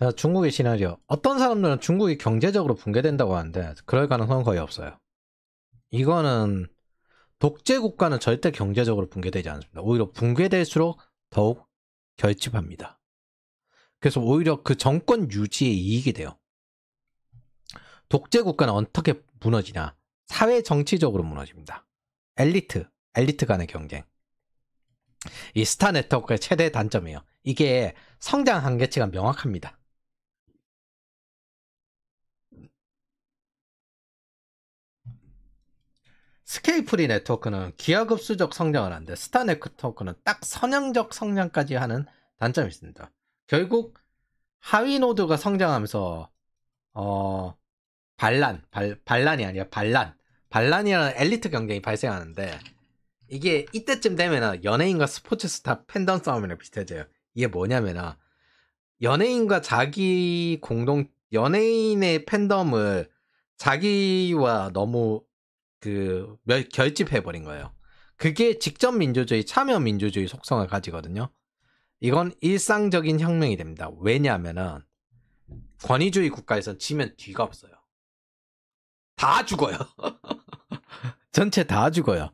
자, 중국의 시나리오. 어떤 사람들은 중국이 경제적으로 붕괴된다고 하는데 그럴 가능성은 거의 없어요. 이거는 독재 국가는 절대 경제적으로 붕괴되지 않습니다. 오히려 붕괴될수록 더욱 결집합니다. 그래서 오히려 그 정권 유지에 이익이 돼요. 독재 국가는 어떻게 무너지냐? 사회 정치적으로 무너집니다. 엘리트 간의 경쟁. 이 스타 네트워크의 최대 단점이에요. 이게 성장 한계치가 명확합니다. 스케일 프리 네트워크는 기하급수적 성장을 하는데 스타 네트워크는 딱 선형적 성장까지 하는 단점이 있습니다. 결국 하위 노드가 성장하면서 반란이 아니라 반란이라는 엘리트 경쟁이 발생하는데 이게 이때쯤 되면 연예인과 스포츠 스타 팬덤 싸움이랑 비슷해져요. 이게 뭐냐면은 연예인과 연예인의 팬덤을 자기와 너무 결집해버린 거예요. 그게 직접 민주주의, 참여 민주주의 속성을 가지거든요. 이건 일상적인 혁명이 됩니다. 왜냐하면은 권위주의 국가에선 지면 뒤가 없어요. 다 죽어요. 전체 다 죽어요.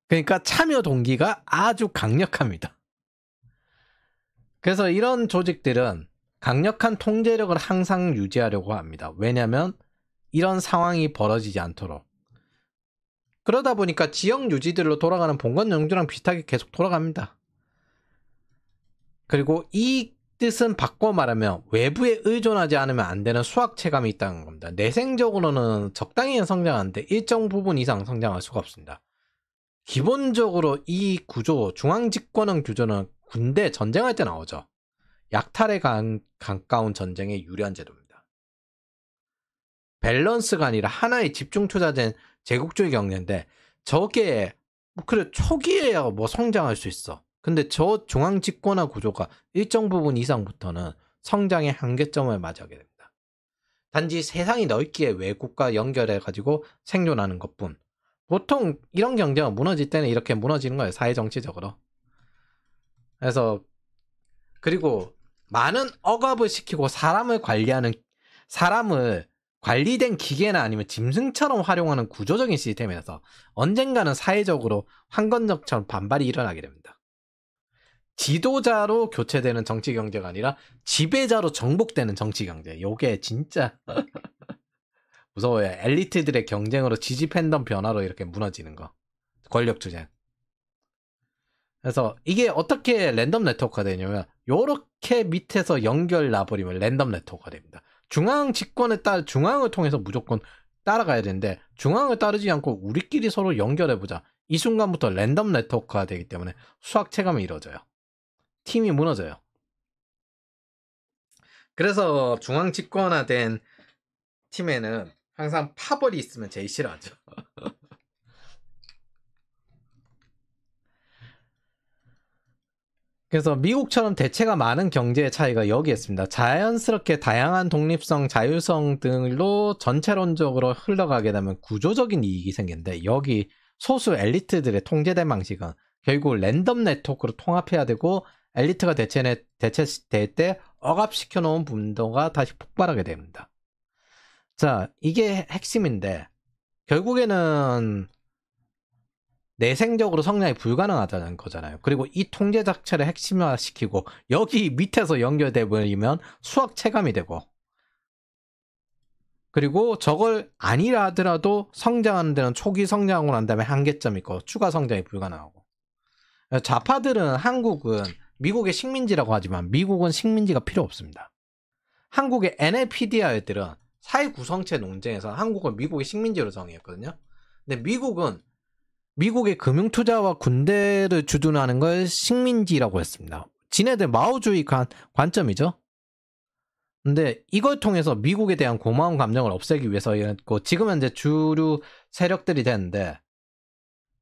그러니까 참여 동기가 아주 강력합니다. 그래서 이런 조직들은 강력한 통제력을 항상 유지하려고 합니다. 왜냐하면 이런 상황이 벌어지지 않도록. 그러다 보니까 지역 유지들로 돌아가는 봉건 영주랑 비슷하게 계속 돌아갑니다. 그리고 이 뜻은 바꿔 말하면 외부에 의존하지 않으면 안 되는 수학 체감이 있다는 겁니다. 내생적으로는 적당히 성장하는데 일정 부분 이상 성장할 수가 없습니다. 기본적으로 이 구조, 중앙집권형 구조는 군대 전쟁할 때 나오죠. 약탈에 가까운 전쟁의 유리한 제도입니다. 밸런스가 아니라 하나의 집중 투자된 제국주의 경제인데 저게 그래 초기에야 뭐 성장할 수 있어. 근데 저 중앙 집권화 구조가 일정 부분 이상부터는 성장의 한계점을 맞이하게 됩니다. 단지 세상이 넓기에 외국과 연결해가지고 생존하는 것뿐. 보통 이런 경제가 무너질 때는 이렇게 무너지는 거예요. 사회정치적으로. 그래서 그리고 많은 억압을 시키고 사람을 관리된 기계나 아니면 짐승처럼 활용하는 구조적인 시스템에서 언젠가는 사회적으로 황건적처럼 반발이 일어나게 됩니다. 지도자로 교체되는 정치 경제가 아니라 지배자로 정복되는 정치 경제. 요게 진짜 무서워요. 엘리트들의 경쟁으로 지지 팬덤 변화로 이렇게 무너지는 거. 권력 투쟁. 그래서 이게 어떻게 랜덤 네트워크가 되냐면 요렇게 밑에서 연결 놔버리면 랜덤 네트워크가 됩니다. 중앙 중앙을 통해서 무조건 따라가야 되는데 중앙을 따르지 않고 우리끼리 서로 연결해보자. 이 순간부터 랜덤 네트워크가 되기 때문에 수학 체감이 이루어져요. 팀이 무너져요. 그래서 중앙 집권화된 팀에는 항상 파벌이 있으면 제일 싫어하죠. 그래서 미국처럼 대체가 많은 경제의 차이가 여기에 있습니다. 자연스럽게 다양한 독립성, 자율성 등으로 전체론적으로 흘러가게 되면 구조적인 이익이 생기는데 여기 소수 엘리트들의 통제된 방식은 결국 랜덤 네트워크로 통합해야 되고 엘리트가 대체될 때 억압시켜 놓은 분도가 다시 폭발하게 됩니다. 자, 이게 핵심인데 결국에는 내생적으로 성장이 불가능하다는 거잖아요. 그리고 이 통제 자체를 핵심화시키고 여기 밑에서 연결돼 버리면 수학 체감이 되고 그리고 저걸 아니라 하더라도 성장하는 데는 초기 성장으로 한 다음에 한계점이 있고 추가 성장이 불가능하고 좌파들은 한국은 미국의 식민지라고 하지만 미국은 식민지가 필요 없습니다. 한국의 NLPDR 애들은 사회 구성체 논쟁에서 한국을 미국의 식민지로 정의했거든요. 근데 미국의 금융투자와 군대를 주둔하는 걸 식민지라고 했습니다. 지네들 마오주의 관점이죠. 근데 이걸 통해서 미국에 대한 고마운 감정을 없애기 위해서였고 지금은 이제 주류 세력들이 되는데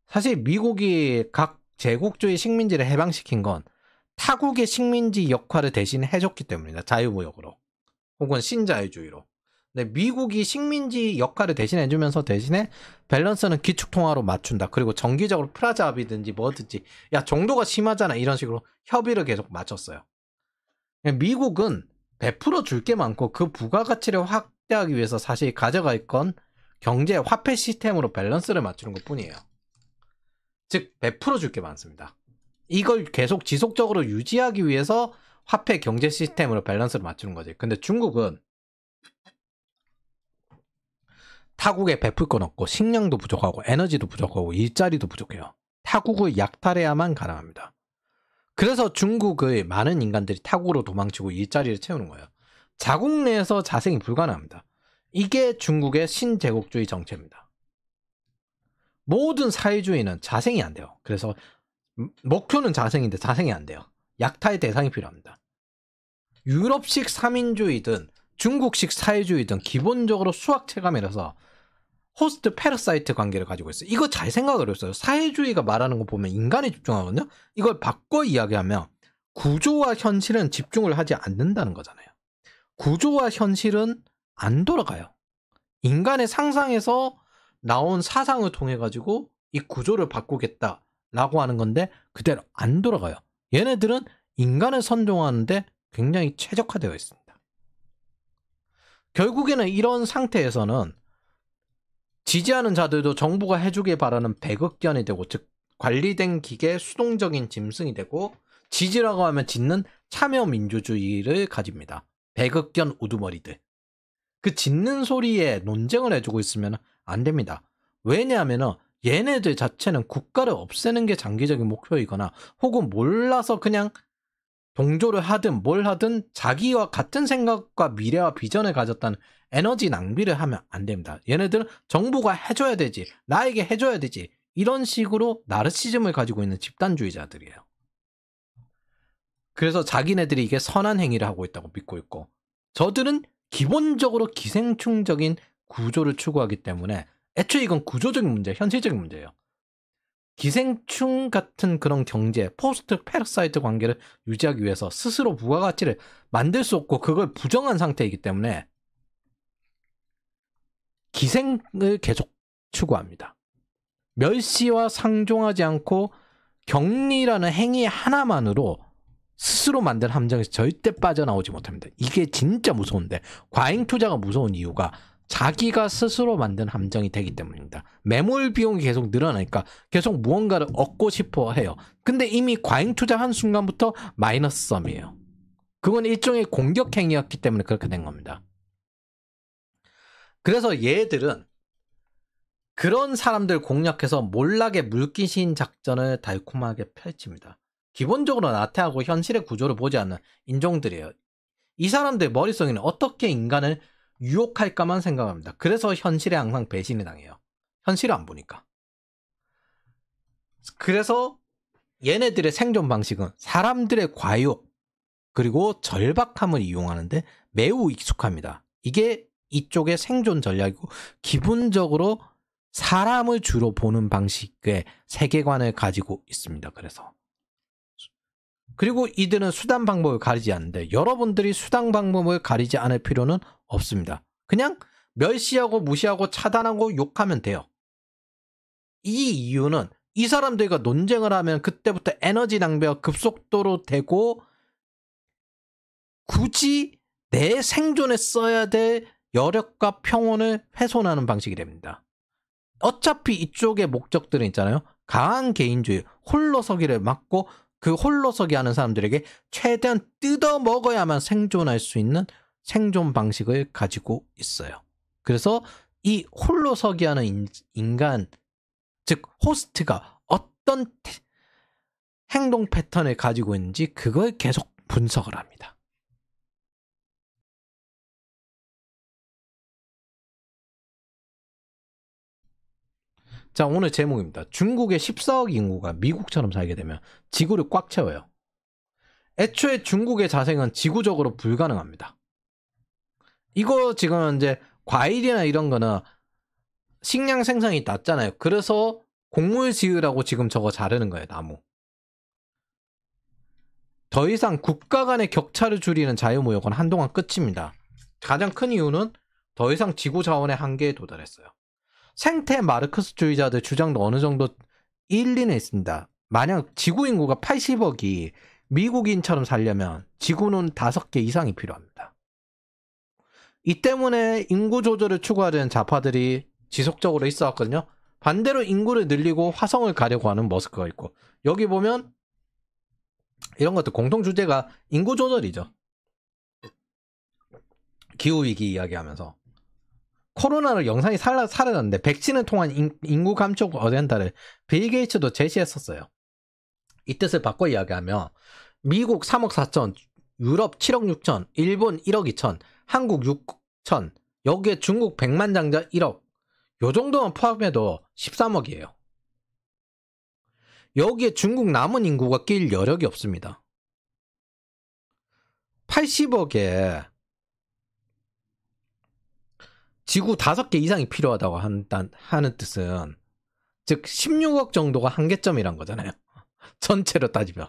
사실 미국이 각 제국주의 식민지를 해방시킨 건 타국의 식민지 역할을 대신 해줬기 때문입니다. 자유무역으로 혹은 신자유주의로. 근데 미국이 식민지 역할을 대신 해주면서 대신에 밸런스는 기축통화로 맞춘다. 그리고 정기적으로 프라자합이든지 뭐든지 야 정도가 심하잖아 이런 식으로 협의를 계속 맞췄어요. 미국은 베풀어 줄 게 많고 그 부가가치를 확대하기 위해서 사실 가져가 있건 경제 화폐 시스템으로 밸런스를 맞추는 것 뿐이에요. 즉 베풀어 줄 게 많습니다. 이걸 계속 지속적으로 유지하기 위해서 화폐 경제 시스템으로 밸런스를 맞추는 거지. 근데 중국은 타국에 베풀 건 없고 식량도 부족하고 에너지도 부족하고 일자리도 부족해요. 타국을 약탈해야만 가능합니다. 그래서 중국의 많은 인간들이 타국으로 도망치고 일자리를 채우는 거예요. 자국 내에서 자생이 불가능합니다. 이게 중국의 신제국주의 정체입니다. 모든 사회주의는 자생이 안 돼요. 그래서 목표는 자생인데 자생이 안 돼요. 약탈의 대상이 필요합니다. 유럽식 3인주의든 중국식 사회주의든 기본적으로 수학 체감이라서 호스트 패러사이트 관계를 가지고 있어요. 이거 잘 생각을 했어요. 사회주의가 말하는 거 보면 인간에 집중하거든요. 이걸 바꿔 이야기하면 구조와 현실은 집중을 하지 않는다는 거잖아요. 구조와 현실은 안 돌아가요. 인간의 상상에서 나온 사상을 통해 가지고 이 구조를 바꾸겠다라고 하는 건데 그대로 안 돌아가요. 얘네들은 인간을 선종하는데 굉장히 최적화되어 있습니다. 결국에는 이런 상태에서는 지지하는 자들도 정부가 해주길 바라는 배극견이 되고, 즉 관리된 기계 수동적인 짐승이 되고, 지지라고 하면 짓는 참여민주주의를 가집니다. 배극견 우두머리들. 그 짖는 소리에 논쟁을 해주고 있으면 안 됩니다. 왜냐하면 얘네들 자체는 국가를 없애는 게 장기적인 목표이거나 혹은 몰라서 그냥 동조를 하든 뭘 하든 자기와 같은 생각과 미래와 비전을 가졌다는 에너지 낭비를 하면 안 됩니다. 얘네들은 정부가 해줘야 되지, 나에게 해줘야 되지, 이런 식으로 나르시즘을 가지고 있는 집단주의자들이에요. 그래서 자기네들이 이게 선한 행위를 하고 있다고 믿고 있고, 저들은 기본적으로 기생충적인 구조를 추구하기 때문에 애초에 이건 구조적인 문제, 현실적인 문제예요. 기생충 같은 그런 경제, 포스트 패러사이트 관계를 유지하기 위해서 스스로 부가가치를 만들 수 없고 그걸 부정한 상태이기 때문에 기생을 계속 추구합니다. 멸시와 상종하지 않고 격리라는 행위 하나만으로 스스로 만든 함정에서 절대 빠져나오지 못합니다. 이게 진짜 무서운데, 과잉 투자가 무서운 이유가 자기가 스스로 만든 함정이 되기 때문입니다. 매몰 비용이 계속 늘어나니까 계속 무언가를 얻고 싶어 해요. 근데 이미 과잉 투자한 순간부터 마이너스 썸이에요. 그건 일종의 공격 행위였기 때문에 그렇게 된 겁니다. 그래서 얘들은 그런 사람들 공략해서 몰락의 물귀신 작전을 달콤하게 펼칩니다. 기본적으로 나태하고 현실의 구조를 보지 않는 인종들이에요. 이 사람들 머릿속에는 어떻게 인간을 유혹할까만 생각합니다. 그래서 현실에 항상 배신을 당해요. 현실을 안 보니까. 그래서 얘네들의 생존 방식은 사람들의 과욕 그리고 절박함을 이용하는데 매우 익숙합니다. 이게 이쪽의 생존 전략이고, 기본적으로 사람을 주로 보는 방식의 세계관을 가지고 있습니다. 그리고 이들은 수단 방법을 가리지 않는데, 여러분들이 수단 방법을 가리지 않을 필요는 없습니다. 그냥 멸시하고 무시하고 차단하고 욕하면 돼요. 이 이유는 이 사람들과 논쟁을 하면 그때부터 에너지 낭비가 급속도로 되고, 굳이 내 생존에 써야 될 여력과 평온을 훼손하는 방식이 됩니다. 어차피 이쪽의 목적들은 있잖아요. 강한 개인주의, 홀로서기를 막고 그 홀로서기 하는 사람들에게 최대한 뜯어먹어야만 생존할 수 있는 생존 방식을 가지고 있어요. 그래서 이 홀로서기 하는 인간, 즉 호스트가 어떤 행동 패턴을 가지고 있는지 그걸 계속 분석을 합니다. 자, 오늘 제목입니다. 중국의 14억 인구가 미국처럼 살게 되면 지구를 꽉 채워요. 애초에 중국의 자생은 지구적으로 불가능합니다. 이거 지금 이제 과일이나 이런 거는 식량 생산이 낮잖아요. 그래서 곡물 지으라고 지금 저거 자르는 거예요, 나무. 더 이상 국가 간의 격차를 줄이는 자유무역은 한동안 끝입니다. 가장 큰 이유는 더 이상 지구 자원의 한계에 도달했어요. 생태 마르크스주의자들 주장도 어느 정도 일리는 있습니다. 만약 지구 인구가 80억이 미국인처럼 살려면 지구는 5개 이상이 필요합니다. 이 때문에 인구 조절을 추구하려는 좌파들이 지속적으로 있어 왔거든요. 반대로 인구를 늘리고 화성을 가려고 하는 머스크가 있고, 여기 보면 이런 것도 공통 주제가 인구 조절이죠. 기후위기 이야기하면서 코로나를 영상이 사라졌는데 백신을 통한 인구 감축 어젠다를 빌 게이츠도 제시했었어요. 이 뜻을 바꿔 이야기하면 미국 3억 4천, 유럽 7억 6천, 일본 1억 2천, 한국 6천, 여기에 중국 100만 장자 1억, 요 정도만 포함해도 13억이에요. 여기에 중국 남은 인구가 낄 여력이 없습니다. 80억에 지구 5개 이상이 필요하다고 하는 뜻은, 즉 16억 정도가 한계점이란 거잖아요. 전체로 따지면.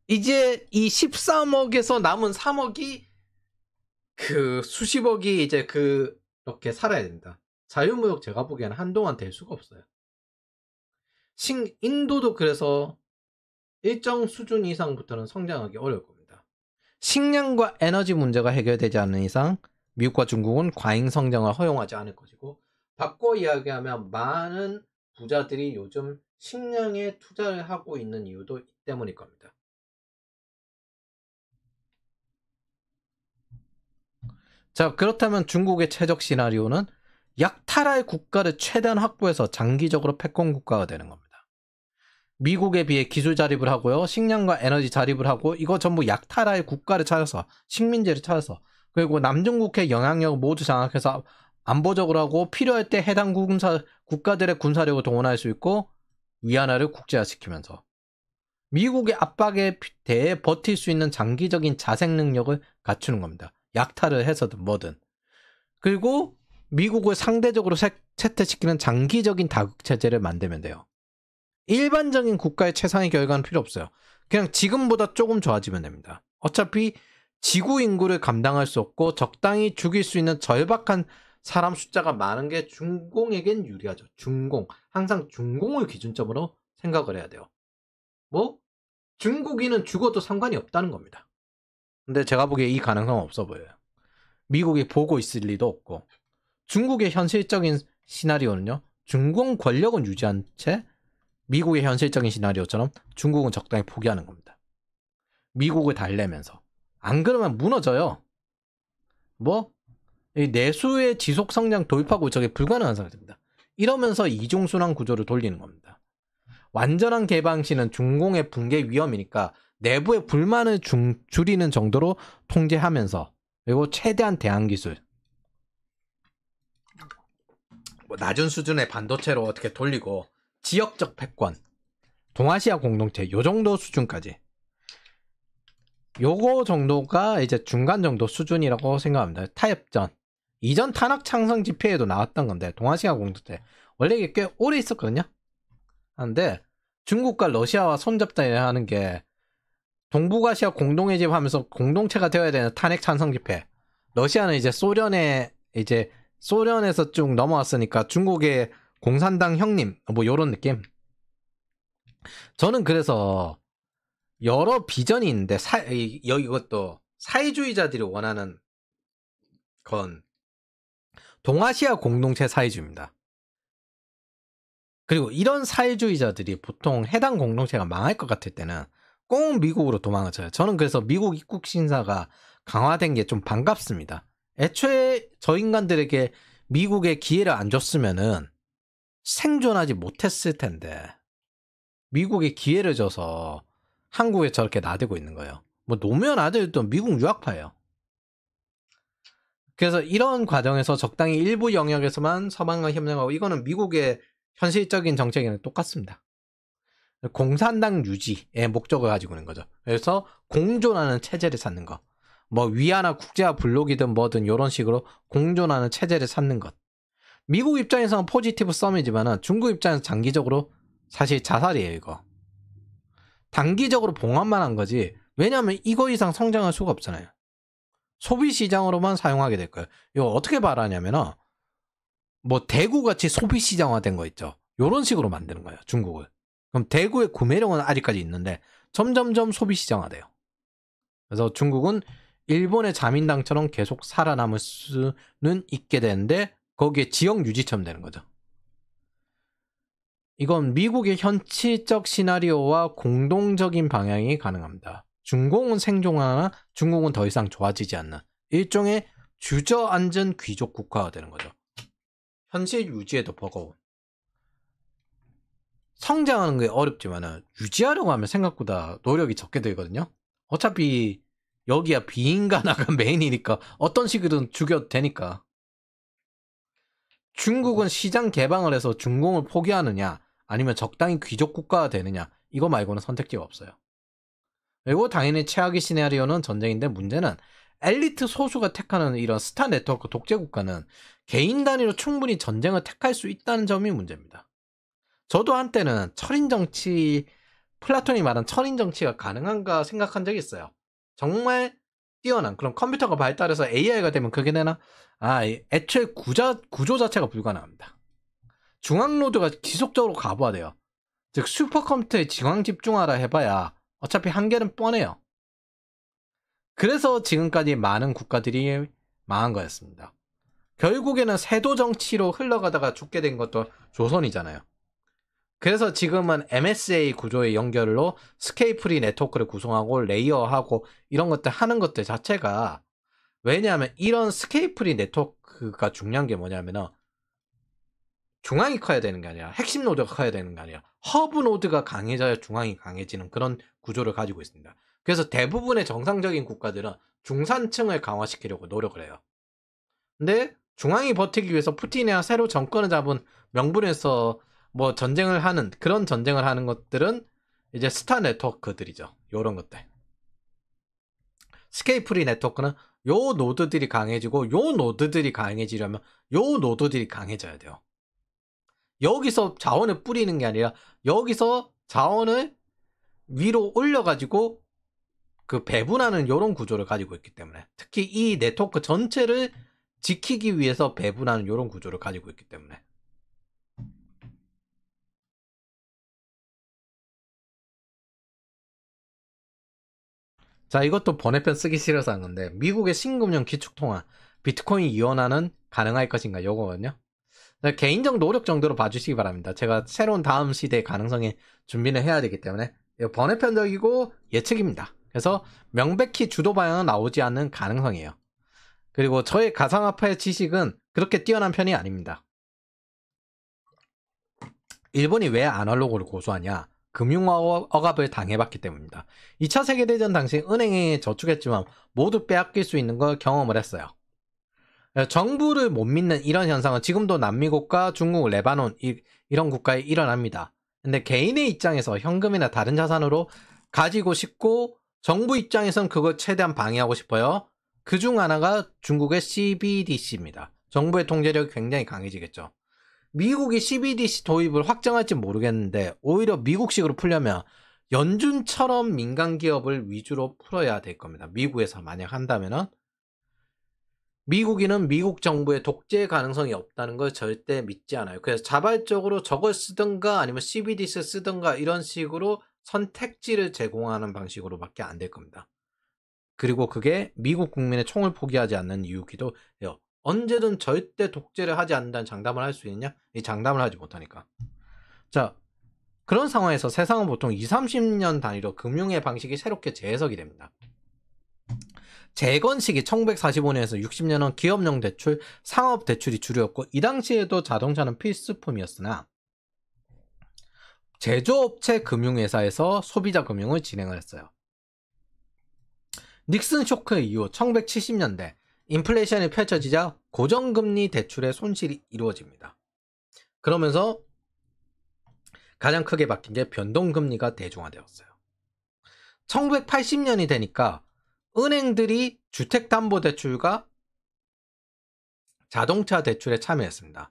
이제 이 13억에서 남은 3억이 그 수십억이 이제 그렇게 살아야 된다. 자유무역 제가 보기에는 한동안 될 수가 없어요. 인도도 그래서 일정 수준 이상부터는 성장하기 어려울 겁니다. 식량과 에너지 문제가 해결되지 않는 이상 미국과 중국은 과잉 성장을 허용하지 않을 것이고, 바꿔 이야기하면 많은 부자들이 요즘 식량에 투자를 하고 있는 이유도 이 때문일 겁니다. 자, 그렇다면 중국의 최적 시나리오는 약탈할 국가를 최대한 확보해서 장기적으로 패권 국가가 되는 겁니다. 미국에 비해 기술 자립을 하고요, 식량과 에너지 자립을 하고, 이거 전부 약탈할 국가를 찾아서, 식민지를 찾아서, 그리고 남중국해 영향력을 모두 장악해서 안보적으로 하고, 필요할 때 해당 국가들의 군사력을 동원할 수 있고, 위안화를 국제화시키면서 미국의 압박에 대해 버틸 수 있는 장기적인 자생 능력을 갖추는 겁니다. 약탈을 해서든 뭐든. 그리고 미국을 상대적으로 쇠퇴시키는 장기적인 다국체제를 만들면 돼요. 일반적인 국가의 최상의 결과는 필요 없어요. 그냥 지금보다 조금 좋아지면 됩니다. 어차피 지구 인구를 감당할 수 없고 적당히 죽일 수 있는 절박한 사람 숫자가 많은 게 중공에겐 유리하죠. 중공. 항상 중공을 기준점으로 생각을 해야 돼요. 뭐? 중국인은 죽어도 상관이 없다는 겁니다. 근데 제가 보기에 이 가능성은 없어 보여요. 미국이 보고 있을 리도 없고, 중국의 현실적인 시나리오는요, 중공 권력은 유지한 채 미국의 현실적인 시나리오처럼 중국은 적당히 포기하는 겁니다. 미국을 달래면서. 안 그러면 무너져요. 뭐? 이 내수의 지속 성장 돌파고 저게 불가능한 상태입니다. 이러면서 이중순환 구조를 돌리는 겁니다. 완전한 개방 시는 중공의 붕괴 위험이니까 내부의 불만을 줄이는 정도로 통제하면서, 그리고 최대한 대항기술, 뭐 낮은 수준의 반도체로 어떻게 돌리고, 지역적 패권, 동아시아 공동체, 요 정도 수준까지. 요거 정도가 이제 중간 정도 수준이라고 생각합니다. 타협전. 이전 탄핵 창성 집회에도 나왔던 건데, 동아시아 공동체. 원래 이게 꽤 오래 있었거든요. 근데 중국과 러시아와 손잡다 하는 게 동북아시아 공동의 집 하면서 공동체가 되어야 되는 탄핵 찬성 집회. 러시아는 이제 소련에서 쭉 넘어왔으니까 중국의 공산당 형님, 뭐 요런 느낌. 저는 그래서 여러 비전이 있는데 이것도 사회주의자들이 원하는 건 동아시아 공동체 사회주의입니다. 그리고 이런 사회주의자들이 보통 해당 공동체가 망할 것 같을 때는 꼭 미국으로 도망을 쳐요. 저는 그래서 미국 입국 심사가 강화된 게 좀 반갑습니다. 애초에 저 인간들에게 미국의 기회를 안 줬으면은 생존하지 못했을 텐데, 미국에 기회를 줘서 한국에 저렇게 나대고 있는 거예요. 뭐 노무현 아들도 미국 유학파예요. 그래서 이런 과정에서 적당히 일부 영역에서만 서방과 협력하고, 이거는 미국의 현실적인 정책에는 똑같습니다. 공산당 유지의 목적을 가지고 있는 거죠. 그래서 공존하는 체제를 찾는 거. 뭐 위안화 국제화 블록이든 뭐든 이런 식으로 공존하는 체제를 찾는 것. 미국 입장에서는 포지티브 썸이지만은 중국 입장에서 장기적으로 사실 자살이에요, 이거. 단기적으로 봉합만 한 거지. 왜냐하면 이거 이상 성장할 수가 없잖아요. 소비 시장으로만 사용하게 될 거예요. 이거 어떻게 말하냐면은 뭐 대구같이 소비 시장화된 거 있죠. 이런 식으로 만드는 거예요, 중국을. 그럼 대구의 구매력은 아직까지 있는데 점점점 소비 시장화돼요. 그래서 중국은 일본의 자민당처럼 계속 살아남을 수는 있게 되는데 거기에 지역 유지처럼 되는 거죠. 이건 미국의 현실적 시나리오와 공동적인 방향이 가능합니다. 중공은 생존하나 중국은 더 이상 좋아지지 않는 일종의 주저앉은 귀족 국가가 되는 거죠. 현실 유지에도 버거운. 성장하는 게 어렵지만 유지하려고 하면 생각보다 노력이 적게 들거든요. 어차피 여기야 비인간화가 메인이니까 어떤 식으로든 죽여도 되니까. 중국은 시장 개방을 해서 중공을 포기하느냐 아니면 적당히 귀족 국가가 되느냐 이거 말고는 선택지가 없어요. 그리고 당연히 최악의 시나리오는 전쟁인데 문제는 엘리트 소수가 택하는 이런 스타 네트워크 독재 국가는 개인 단위로 충분히 전쟁을 택할 수 있다는 점이 문제입니다. 저도 한때는 철인 정치, 플라톤이 말한 철인 정치가 가능한가 생각한 적이 있어요. 정말 뛰어난 그런 컴퓨터가 발달해서 AI가 되면 그게 되나? 애초에 구조 자체가 불가능합니다. 중앙 노드가 지속적으로 가부화돼요. 즉 슈퍼컴퓨터에 중앙 집중하라 해봐야 어차피 한계는 뻔해요. 그래서 지금까지 많은 국가들이 망한 거였습니다. 결국에는 세도 정치로 흘러가다가 죽게 된 것도 조선이잖아요. 그래서 지금은 MSA 구조의 연결로 스케이프리 네트워크를 구성하고 레이어하고 이런 것들 하는 것들 자체가 왜냐하면 이런 스케이프리 네트워크가 중요한 게 뭐냐면은 중앙이 커야 되는 게 아니라 핵심 노드가 커야 되는 게 아니라 허브 노드가 강해져야 중앙이 강해지는 그런 구조를 가지고 있습니다. 그래서 대부분의 정상적인 국가들은 중산층을 강화시키려고 노력을 해요. 근데 중앙이 버티기 위해서 푸틴이나 새로 정권을 잡은 명분에서 뭐 전쟁을 하는 그런 전쟁을 하는 것들은 이제 스타 네트워크들이죠. 요런 것들. 스케이프리 네트워크는 요 노드들이 강해지고 요 노드들이 강해지려면 요 노드들이 강해져야 돼요. 여기서 자원을 뿌리는 게 아니라 여기서 자원을 위로 올려가지고 그 배분하는 요런 구조를 가지고 있기 때문에 특히 이 네트워크 전체를 지키기 위해서 배분하는 요런 구조를 가지고 있기 때문에 자 이것도 번외편 쓰기 싫어서 한 건데 미국의 신금융 기축통화 비트코인 이원화는 가능할 것인가 요거거든요. 개인적 노력 정도로 봐주시기 바랍니다. 제가 새로운 다음 시대의 가능성에 준비를 해야 되기 때문에 번외편적이고 예측입니다. 그래서 명백히 주도 방향은 나오지 않는 가능성이에요. 그리고 저의 가상화폐 지식은 그렇게 뛰어난 편이 아닙니다. 일본이 왜 아날로그를 고수하냐? 금융억압을 당해봤기 때문입니다. 2차 세계대전 당시 은행에 저축했지만 모두 빼앗길 수 있는 걸 경험을 했어요. 정부를 못 믿는 이런 현상은 지금도 남미국가, 중국, 레바논 이런 국가에 일어납니다. 근데 개인의 입장에서 현금이나 다른 자산으로 가지고 싶고 정부 입장에선 그걸 최대한 방해하고 싶어요. 그중 하나가 중국의 CBDC입니다. 정부의 통제력이 굉장히 강해지겠죠. 미국이 CBDC 도입을 확정할지 모르겠는데 오히려 미국식으로 풀려면 연준처럼 민간 기업을 위주로 풀어야 될 겁니다. 미국에서 만약 한다면은 미국인은 미국 정부의 독재 가능성이 없다는 걸 절대 믿지 않아요. 그래서 자발적으로 저걸 쓰든가 아니면 CBDC를 쓰든가 이런 식으로 선택지를 제공하는 방식으로밖에 안 될 겁니다. 그리고 그게 미국 국민의 총을 포기하지 않는 이유기도 해요. 언제든 절대 독재를 하지 않는다는 장담을 할 수 있냐? 이 장담을 하지 못하니까. 자, 그런 상황에서 세상은 보통 20, 30년 단위로 금융의 방식이 새롭게 재해석이 됩니다. 재건 시기 1945년에서 60년은 기업용 대출, 상업 대출이 주류였고 이 당시에도 자동차는 필수품이었으나 제조업체 금융회사에서 소비자 금융을 진행을 했어요. 닉슨 쇼크 이후 1970년대 인플레이션이 펼쳐지자 고정금리 대출의 손실이 이루어집니다. 그러면서 가장 크게 바뀐 게 변동금리가 대중화되었어요. 1980년이 되니까 은행들이 주택담보대출과 자동차 대출에 참여했습니다.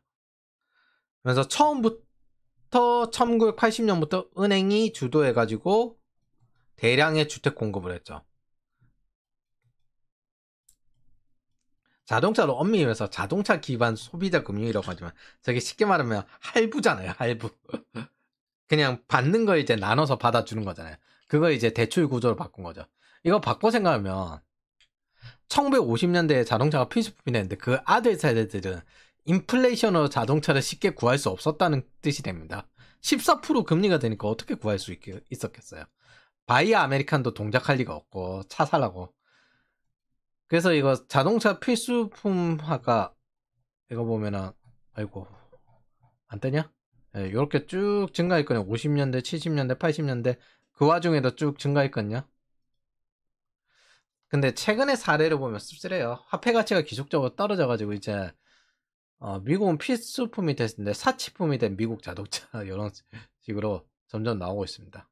그래서 처음부터 1980년부터 은행이 주도해가지고 대량의 주택 공급을 했죠. 자동차로 엄밀히 말해서 자동차 기반 소비자 금융이라고 하지만 저게 쉽게 말하면 할부잖아요. 할부. 그냥 받는 거 이제 나눠서 받아주는 거잖아요. 그거 이제 대출 구조로 바꾼 거죠. 이거 바꿔 생각하면 1950년대에 자동차가 필수품이 됐는데 그 아들 세대들은 인플레이션으로 자동차를 쉽게 구할 수 없었다는 뜻이 됩니다. 14% 금리가 되니까 어떻게 구할 수 있었겠어요. 바이어 아메리칸도 동작할 리가 없고 차 사라고. 그래서 이거 자동차 필수품화가 이거 보면은 아이고 안 뜨냐? 네, 이렇게 쭉 증가했거든요. 50년대, 70년대, 80년대 그 와중에도 쭉 증가했거든요. 근데 최근의 사례를 보면 씁쓸해요. 화폐 가치가 기속적으로 떨어져가지고 이제 미국은 필수품이 됐는데 사치품이 된 미국 자동차 이런 식으로 점점 나오고 있습니다.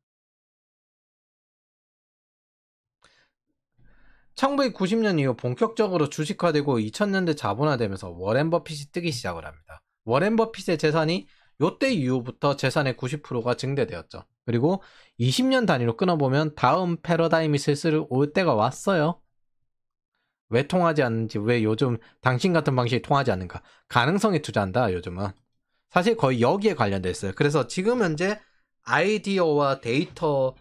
1990년 이후 본격적으로 주식화되고 2000년대 자본화되면서 워렌 버핏이 뜨기 시작을 합니다. 워렌 버핏의 재산이 요때 이후부터 재산의 90%가 증대되었죠. 그리고 20년 단위로 끊어보면 다음 패러다임이 슬슬 올 때가 왔어요. 왜 통하지 않는지, 왜 요즘 당신 같은 방식이 통하지 않는가. 가능성에 투자한다 요즘은. 사실 거의 여기에 관련돼 있어요. 그래서 지금 현재 아이디어와 데이터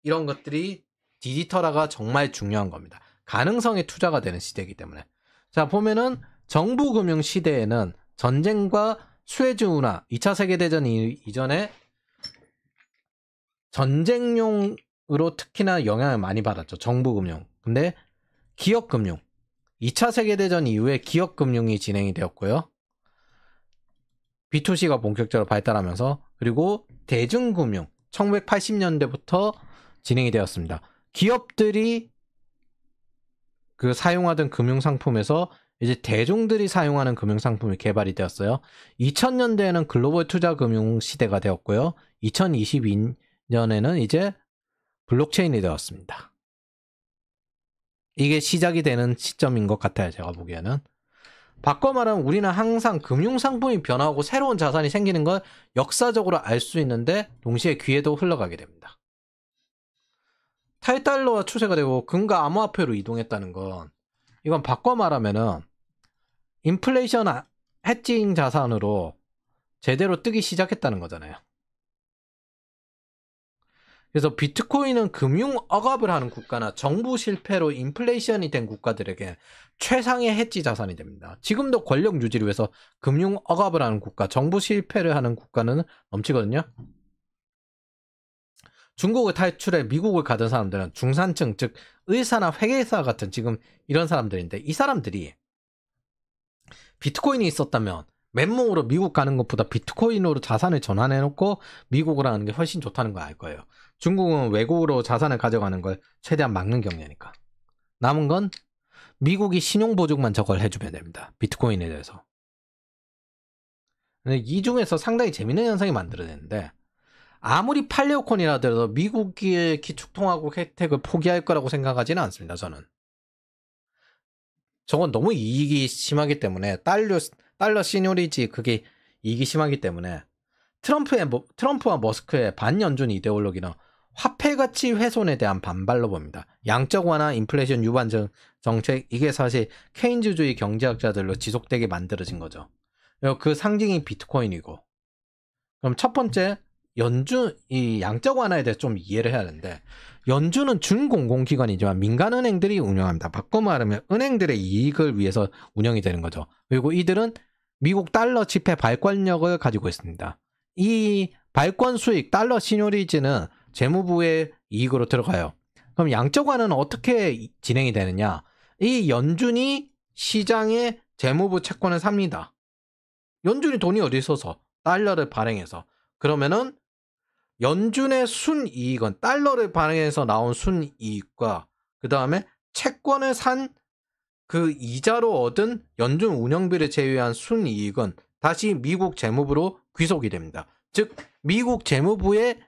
이런 것들이 디지털화가 정말 중요한 겁니다. 가능성에 투자가 되는 시대이기 때문에. 자, 보면은 정부 금융 시대에는 전쟁과 수에즈 운하, 2차 세계대전 이전에 전쟁용으로 특히나 영향을 많이 받았죠. 정부 금융. 근데 기업 금융. 2차 세계대전 이후에 기업 금융이 진행이 되었고요. B2C가 본격적으로 발달하면서 그리고 대중금융 1980년대부터 진행이 되었습니다. 기업들이 그 사용하던 금융상품에서 이제 대중들이 사용하는 금융상품이 개발이 되었어요. 2000년대에는 글로벌 투자 금융 시대가 되었고요. 2022년에는 이제 블록체인이 되었습니다. 이게 시작이 되는 시점인 것 같아요. 제가 보기에는. 바꿔 말하면 우리는 항상 금융상품이 변화하고 새로운 자산이 생기는 걸 역사적으로 알 수 있는데 동시에 귀에도 흘러가게 됩니다. 탈달러와 추세가 되고 금과 암호화폐로 이동했다는 건 이건 바꿔 말하면은 인플레이션 해칭 자산으로 제대로 뜨기 시작했다는 거잖아요. 그래서 비트코인은 금융 억압을 하는 국가나 정부 실패로 인플레이션이 된 국가들에게 최상의 해지 자산이 됩니다. 지금도 권력 유지를 위해서 금융 억압을 하는 국가, 정부 실패를 하는 국가는 넘치거든요. 중국을 탈출해 미국을 가던 사람들은 중산층, 즉 의사나 회계사 같은 지금 이런 사람들인데 이 사람들이 비트코인이 있었다면 맨몸으로 미국 가는 것보다 비트코인으로 자산을 전환해놓고 미국을 하는 게 훨씬 좋다는 걸 알 거예요. 중국은 외국으로 자산을 가져가는 걸 최대한 막는 경우니까. 남은 건 미국이 신용보증만 저걸 해주면 됩니다. 비트코인에 대해서. 근데 이 중에서 상당히 재밌는 현상이 만들어내는데 아무리 팔레오콘이라 하더라도 미국의 기축통화국 혜택을 포기할 거라고 생각하지는 않습니다. 저는. 저건 너무 이익이 심하기 때문에 달러 시뇨리지 그게 이익이 심하기 때문에 트럼프와 머스크의 반연준 이데올로기는 화폐 가치 훼손에 대한 반발로 봅니다. 양적 완화, 인플레이션 유발 정책 이게 사실 케인즈주의 경제학자들로 지속되게 만들어진 거죠. 그 상징이 비트코인이고. 그럼 첫 번째 이 양적 완화에 대해서 좀 이해를 해야 하는데 연준은 준공공기관이지만 민간은행들이 운영합니다. 바꿔 말하면 은행들의 이익을 위해서 운영이 되는 거죠. 그리고 이들은 미국 달러 지폐 발권력을 가지고 있습니다. 이 발권 수익 달러 시뇨리즈는 재무부의 이익으로 들어가요. 그럼 양적 완화는 어떻게 진행이 되느냐? 이 연준이 시장에 재무부 채권을 삽니다. 연준이 돈이 어디 있어서 달러를 발행해서 그러면은 연준의 순이익은 달러를 발행해서 나온 순이익과 그 다음에 채권을 산 그 이자로 얻은 연준 운영비를 제외한 순이익은 다시 미국 재무부로 귀속이 됩니다. 즉 미국 재무부의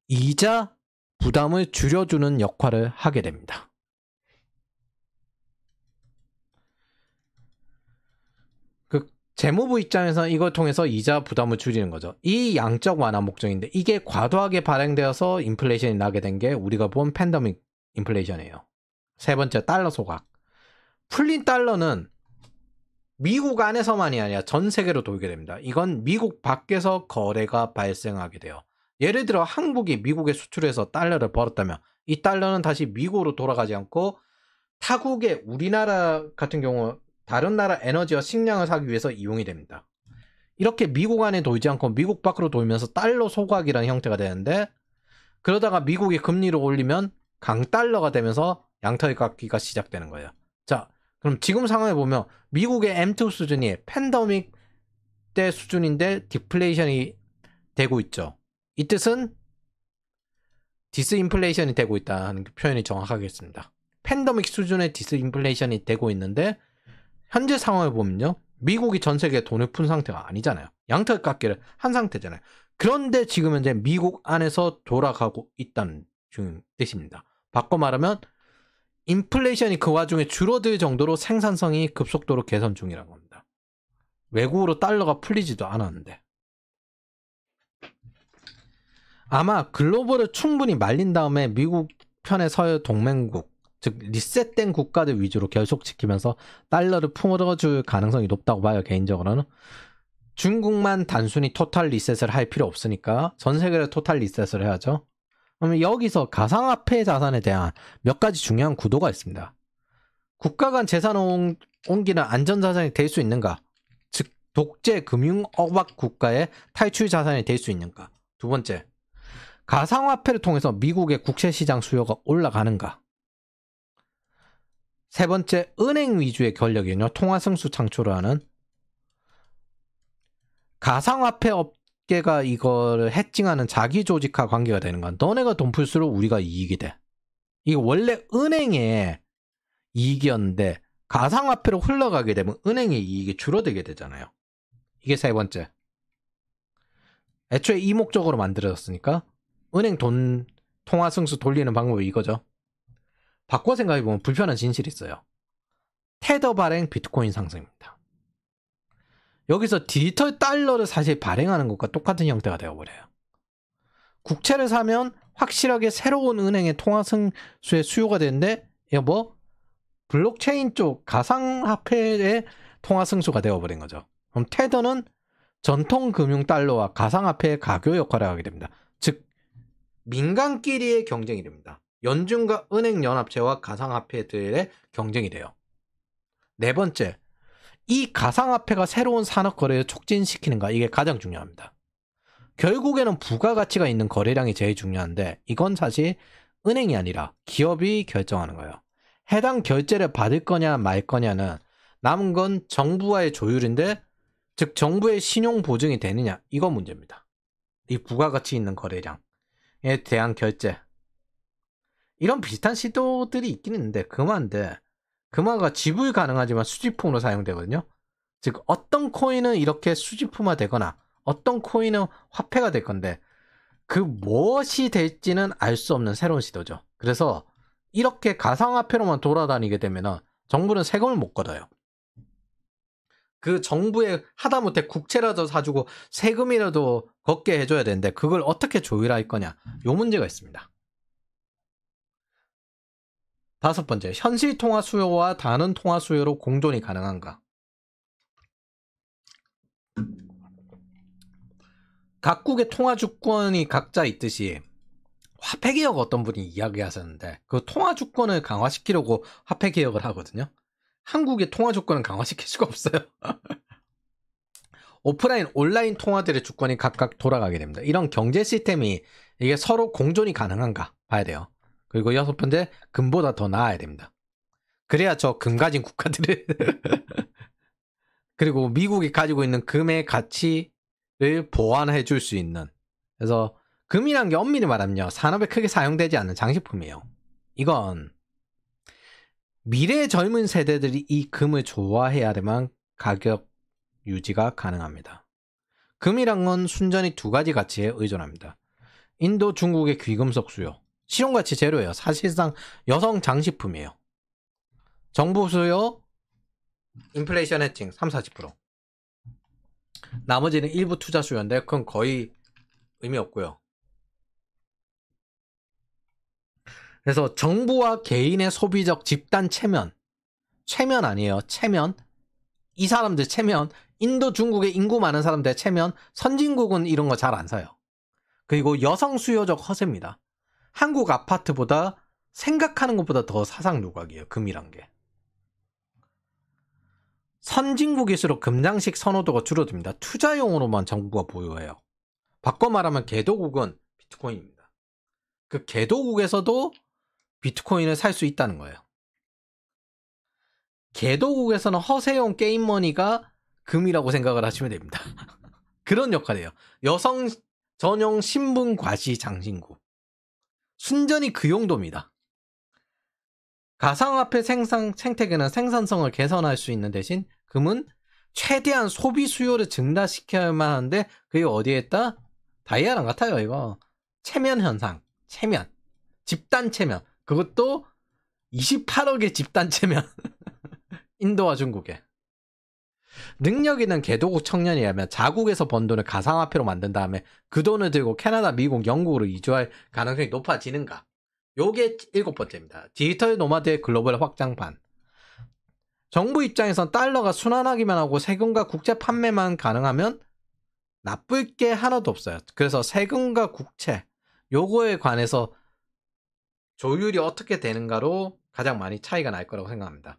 이자 부담을 줄여주는 역할을 하게 됩니다. 그 재무부 입장에서 이걸 통해서 이자 부담을 줄이는 거죠. 이 양적 완화 목적인데 이게 과도하게 발행되어서 인플레이션이 나게 된 게 우리가 본 팬데믹 인플레이션이에요. 세 번째 달러 소각. 풀린 달러는 미국 안에서만이 아니라 전 세계로 돌게 됩니다. 이건 미국 밖에서 거래가 발생하게 돼요. 예를 들어 한국이 미국에 수출해서 달러를 벌었다면 이 달러는 다시 미국으로 돌아가지 않고 타국의 우리나라 같은 경우 다른 나라 에너지와 식량을 사기 위해서 이용이 됩니다. 이렇게 미국 안에 돌지 않고 미국 밖으로 돌면서 달러 소각이라는 형태가 되는데 그러다가 미국이 금리를 올리면 강달러가 되면서 양털이 깎기가 시작되는 거예요. 자, 그럼 지금 상황에 보면 미국의 M2 수준이 팬데믹 때 수준인데 디플레이션이 되고 있죠. 이 뜻은 디스인플레이션이 되고 있다는 표현이 정확하겠습니다. 팬데믹 수준의 디스인플레이션이 되고 있는데 현재 상황을 보면요. 미국이 전 세계에 돈을 푼 상태가 아니잖아요. 양털 깎기를 한 상태잖아요. 그런데 지금 현재 미국 안에서 돌아가고 있다는 뜻입니다. 바꿔 말하면 인플레이션이 그 와중에 줄어들 정도로 생산성이 급속도로 개선 중이라는 겁니다. 외국으로 달러가 풀리지도 않았는데. 아마 글로벌을 충분히 말린 다음에 미국 편에 서 동맹국, 즉 리셋된 국가들 위주로 계속 지키면서 달러를 풀어줄 가능성이 높다고 봐요. 개인적으로는. 중국만 단순히 토탈 리셋을 할 필요 없으니까 전 세계를 토탈 리셋을 해야죠. 그러면 여기서 가상화폐 자산에 대한 몇 가지 중요한 구도가 있습니다. 국가 간 재산을 옮기는 안전자산이 될 수 있는가? 즉 독재 금융억압 국가의 탈출 자산이 될 수 있는가? 두 번째, 가상화폐를 통해서 미국의 국채시장 수요가 올라가는가? 세 번째, 은행 위주의 권력이요. 통화승수 창출을 하는 가상화폐 업계가 이거를 해칭하는 자기조직화 관계가 되는 건 너네가 돈 풀수록 우리가 이익이 돼. 이게 원래 은행의 이익이었는데 가상화폐로 흘러가게 되면 은행의 이익이 줄어들게 되잖아요. 이게 세 번째. 애초에 이 목적으로 만들어졌으니까 은행 돈 통화승수 돌리는 방법이 이거죠. 바꿔 생각해보면 불편한 진실이 있어요. 테더 발행 비트코인 상승입니다. 여기서 디지털 달러를 사실 발행하는 것과 똑같은 형태가 되어버려요. 국채를 사면 확실하게 새로운 은행의 통화승수의 수요가 되는데 이거 뭐 블록체인 쪽 가상화폐의 통화승수가 되어버린 거죠. 그럼 테더는 전통 금융 달러와 가상화폐의 가교 역할을 하게 됩니다. 즉 민간끼리의 경쟁이 됩니다. 연준과 은행연합체와 가상화폐들의 경쟁이 돼요. 네 번째, 이 가상화폐가 새로운 산업 거래를 촉진시키는가, 이게 가장 중요합니다. 결국에는 부가가치가 있는 거래량이 제일 중요한데 이건 사실 은행이 아니라 기업이 결정하는 거예요. 해당 결제를 받을 거냐 말 거냐는 남은 건 정부와의 조율인데 즉 정부의 신용 보증이 되느냐, 이거 문제입니다. 이 부가가치 있는 거래량에 대한 결제, 이런 비슷한 시도들이 있긴 있는데 금화가 지불 가능하지만 수집품으로 사용되거든요. 즉 어떤 코인은 이렇게 수집품화 되거나 어떤 코인은 화폐가 될 건데 그 무엇이 될지는 알 수 없는 새로운 시도죠. 그래서 이렇게 가상화폐로만 돌아다니게 되면 정부는 세금을 못 걷어요. 그 정부에 하다못해 국채라도 사주고 세금이라도 걷게 해줘야 되는데 그걸 어떻게 조율할 거냐, 요 문제가 있습니다. 다섯 번째, 현실 통화 수요와 다른 통화 수요로 공존이 가능한가? 각국의 통화 주권이 각자 있듯이 화폐개혁 어떤 분이 이야기하셨는데 그 통화 주권을 강화시키려고 화폐개혁을 하거든요. 한국의 통화 주권은 강화시킬 수가 없어요. 오프라인, 온라인 통화들의 주권이 각각 돌아가게 됩니다. 이런 경제 시스템이 이게 서로 공존이 가능한가 봐야 돼요. 그리고 여섯 번째, 금보다 더 나아야 됩니다. 그래야 저 금 가진 국가들을 그리고 미국이 가지고 있는 금의 가치를 보완해 줄 수 있는, 그래서 금이란 게 엄밀히 말하면요 산업에 크게 사용되지 않는 장식품이에요. 이건 미래의 젊은 세대들이 이 금을 좋아해야만 가격 유지가 가능합니다. 금이란 건 순전히 두 가지 가치에 의존합니다. 인도, 중국의 귀금속 수요, 실용가치 제로예요. 사실상 여성 장식품이에요. 정부 수요, 인플레이션 해칭 30-40%. 나머지는 일부 투자 수요인데 그건 거의 의미 없고요. 그래서 정부와 개인의 소비적 집단 체면 아니에요. 체면. 이 사람들 체면, 인도, 중국의 인구 많은 사람들의 체면, 선진국은 이런 거 잘 안 사요. 그리고 여성 수요적 허세입니다. 한국 아파트보다 생각하는 것보다 더 사상 누각이에요. 금이란 게. 선진국일수록 금장식 선호도가 줄어듭니다. 투자용으로만 정부가 보유해요. 바꿔 말하면 개도국은 비트코인입니다. 그 개도국에서도 비트코인을 살 수 있다는 거예요. 개도국에서는 허세용 게임머니가 금이라고 생각을 하시면 됩니다. 그런 역할이에요. 여성 전용 신분 과시 장신구. 순전히 그 용도입니다. 가상화폐 생태계는 생산성을 개선할 수 있는 대신 금은 최대한 소비 수요를 증가시켜야만 하는데 그게 어디에 있다? 다이아랑 같아요. 이거 체면 현상. 체면. 집단 체면. 그것도 28억의 집단 체면. 인도와 중국에. 능력 있는 개도국 청년이라면 자국에서 번 돈을 가상화폐로 만든 다음에 그 돈을 들고 캐나다, 미국, 영국으로 이주할 가능성이 높아지는가? 요게 7번째입니다. 디지털 노마드의 글로벌 확장판. 정부 입장에선 달러가 순환하기만 하고 세금과 국채 판매만 가능하면 나쁠 게 하나도 없어요. 그래서 세금과 국채 요거에 관해서 조율이 어떻게 되는가로 가장 많이 차이가 날 거라고 생각합니다.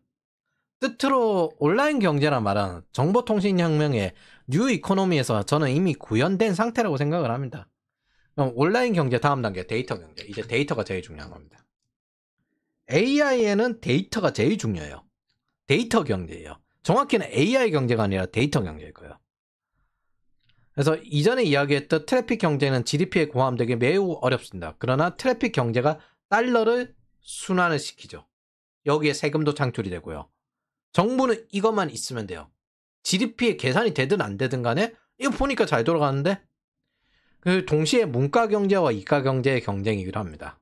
끝으로 온라인 경제란 말은 정보통신혁명의 뉴 이코노미에서 저는 이미 구현된 상태라고 생각을 합니다. 그럼 온라인 경제 다음 단계 데이터 경제. 이제 데이터가 제일 중요한 겁니다. AI에는 데이터가 제일 중요해요. 데이터 경제예요. 정확히는 AI 경제가 아니라 데이터 경제일 거예요. 그래서 이전에 이야기했던 트래픽 경제는 GDP에 고함되기 매우 어렵습니다. 그러나 트래픽 경제가 달러를 순환을 시키죠. 여기에 세금도 창출이 되고요. 정부는 이것만 있으면 돼요. GDP에 계산이 되든 안 되든 간에 이거 보니까 잘 돌아가는데 그 동시에 문과 경제와 이과 경제의 경쟁이기도 합니다.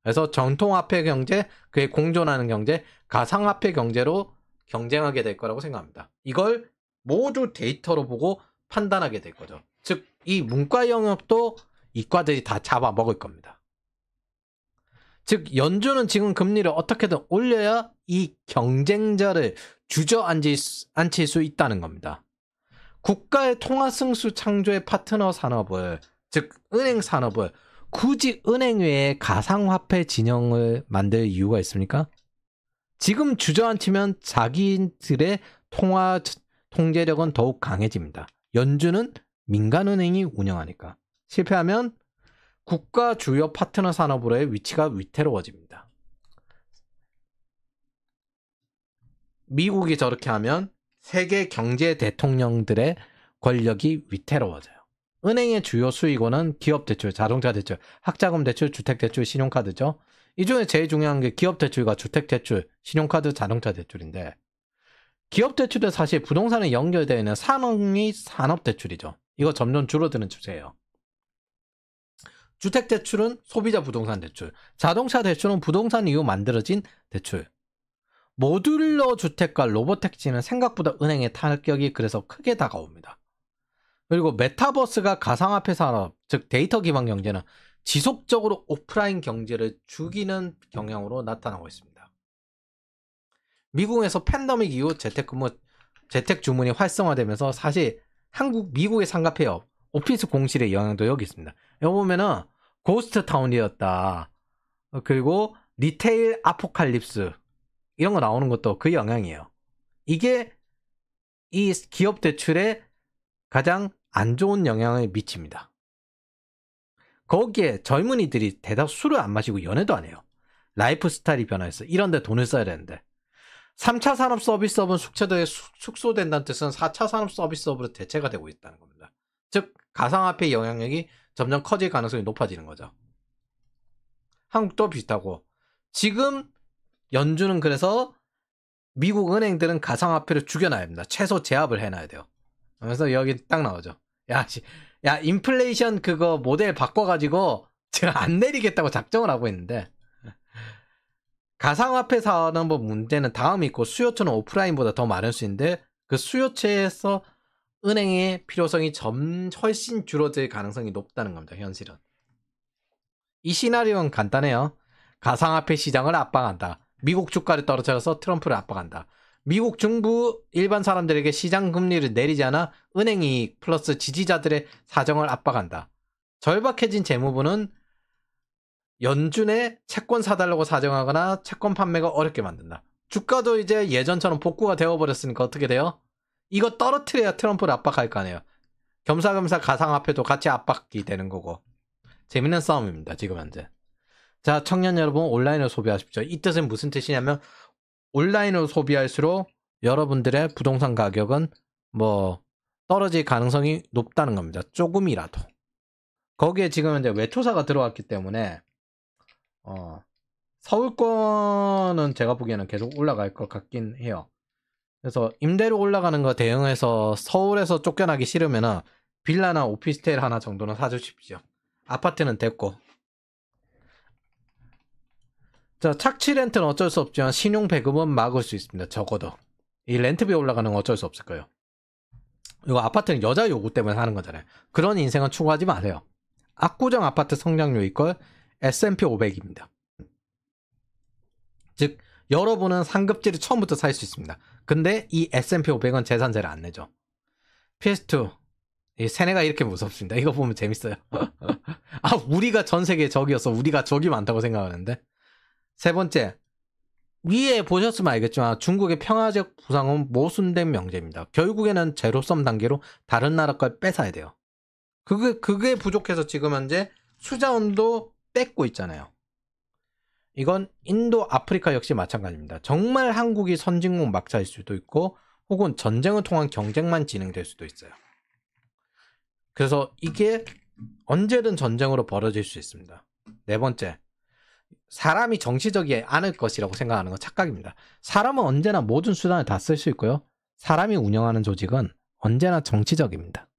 그래서 전통화폐 경제, 그에 공존하는 경제, 가상화폐 경제로 경쟁하게 될 거라고 생각합니다. 이걸 모두 데이터로 보고 판단하게 될 거죠. 즉, 이 문과 영역도 이과들이 다 잡아먹을 겁니다. 즉, 연준은 지금 금리를 어떻게든 올려야 이 경쟁자를 주저앉힐 수 있다는 겁니다. 국가의 통화승수 창조의 파트너 산업을, 즉 은행 산업을 굳이 은행 외에 가상화폐 진영을 만들 이유가 있습니까? 지금 주저앉히면 자기들의 통화 통제력은 더욱 강해집니다. 연준은 민간은행이 운영하니까. 실패하면 국가 주요 파트너 산업으로의 위치가 위태로워집니다. 미국이 저렇게 하면 세계 경제 대통령들의 권력이 위태로워져요. 은행의 주요 수익원은 기업 대출, 자동차 대출, 학자금 대출, 주택 대출, 신용카드죠. 이 중에 제일 중요한 게 기업 대출과 주택 대출, 신용카드, 자동차 대출인데 기업 대출은 사실 부동산에 연결되어 있는 산업이 산업 대출이죠. 이거 점점 줄어드는 추세예요. 주택 대출은 소비자 부동산 대출, 자동차 대출은 부동산 이후 만들어진 대출. 모듈러 주택과 로보택지는 생각보다 은행의 타격이 그래서 크게 다가옵니다. 그리고 메타버스가 가상화폐 산업, 즉 데이터 기반 경제는 지속적으로 오프라인 경제를 죽이는 경향으로 나타나고 있습니다. 미국에서 팬데믹 이후 재택 주문이 활성화되면서 사실 미국의 상가폐업, 오피스 공실의 영향도 여기 있습니다. 여기 보면은 고스트 타운이었다. 그리고 리테일 아포칼립스 이런 거 나오는 것도 그 영향이에요. 이게 이 기업 대출에 가장 안 좋은 영향을 미칩니다. 거기에 젊은이들이 대다수 술을 안 마시고 연애도 안 해요. 라이프 스타일이 변화했어. 이런 데 돈을 써야 되는데 3차 산업 서비스업은 축소된다는 뜻은 4차 산업 서비스업으로 대체가 되고 있다는 겁니다. 즉 가상화폐 영향력이 점점 커질 가능성이 높아지는 거죠. 한국도 비슷하고 지금 연준은 그래서 미국 은행들은 가상화폐를 죽여놔야 됩니다. 최소 제압을 해놔야 돼요. 그래서 여기 딱 나오죠. 야 인플레이션 그거 모델 바꿔가지고 제가 안 내리겠다고 작정을 하고 있는데 가상화폐 산업 문제는 다음이 있고 수요처는 오프라인보다 더 많을 수 있는데 그 수요처에서 은행의 필요성이 훨씬 줄어들 가능성이 높다는 겁니다. 현실은. 이 시나리오는 간단해요. 가상화폐 시장을 압박한다. 미국 주가를 떨어뜨려서 트럼프를 압박한다. 미국 중부 일반 사람들에게 시장 금리를 내리지 않아 은행이 플러스 지지자들의 사정을 압박한다. 절박해진 재무부는 연준에 채권 사달라고 사정하거나 채권 판매가 어렵게 만든다. 주가도 이제 예전처럼 복구가 되어버렸으니까 어떻게 돼요? 이거 떨어뜨려야 트럼프를 압박할 거 아니에요. 겸사겸사 가상화폐도 같이 압박이 되는 거고. 재밌는 싸움입니다. 지금 현재. 자, 청년 여러분, 온라인으로 소비하십시오. 이 뜻은 무슨 뜻이냐면 온라인으로 소비할수록 여러분들의 부동산 가격은 뭐 떨어질 가능성이 높다는 겁니다. 조금이라도. 거기에 지금 현재 외투사가 들어왔기 때문에 서울권은 제가 보기에는 계속 올라갈 것 같긴 해요. 그래서 임대료 올라가는 거 대응해서 서울에서 쫓겨나기 싫으면 빌라나 오피스텔 하나 정도는 사주십시오. 아파트는 됐고. 자, 착취 렌트는 어쩔 수 없지만 신용 배급은 막을 수 있습니다. 적어도. 이 렌트비 올라가는 건 어쩔 수 없을 거예요. 이거 아파트는 여자 요구 때문에 사는 거잖아요. 그런 인생은 추구하지 마세요. 압구정 아파트 성장률 이퀄 S&P 500입니다. 즉 여러분은 상급지를 처음부터 살 수 있습니다. 근데 이 S&P 500은 재산세를 안 내죠. PS2 이 세뇌가 이렇게 무섭습니다. 이거 보면 재밌어요. 아, 우리가 전 세계의 적이었어. 우리가 적이 많다고 생각하는데. 세 번째, 위에 보셨으면 알겠지만 중국의 평화적 부상은 모순된 명제입니다. 결국에는 제로섬 단계로 다른 나라 걸 뺏어야 돼요. 그게 부족해서 지금 현재 수자원도 뺏고 있잖아요. 이건 인도, 아프리카 역시 마찬가지입니다. 정말 한국이 선진국 막차일 수도 있고 혹은 전쟁을 통한 경쟁만 진행될 수도 있어요. 그래서 이게 언제든 전쟁으로 벌어질 수 있습니다. 네 번째, 사람이 정치적이 않을 것이라고 생각하는 건 착각입니다. 사람은 언제나 모든 수단을 다 쓸 수 있고요. 사람이 운영하는 조직은 언제나 정치적입니다.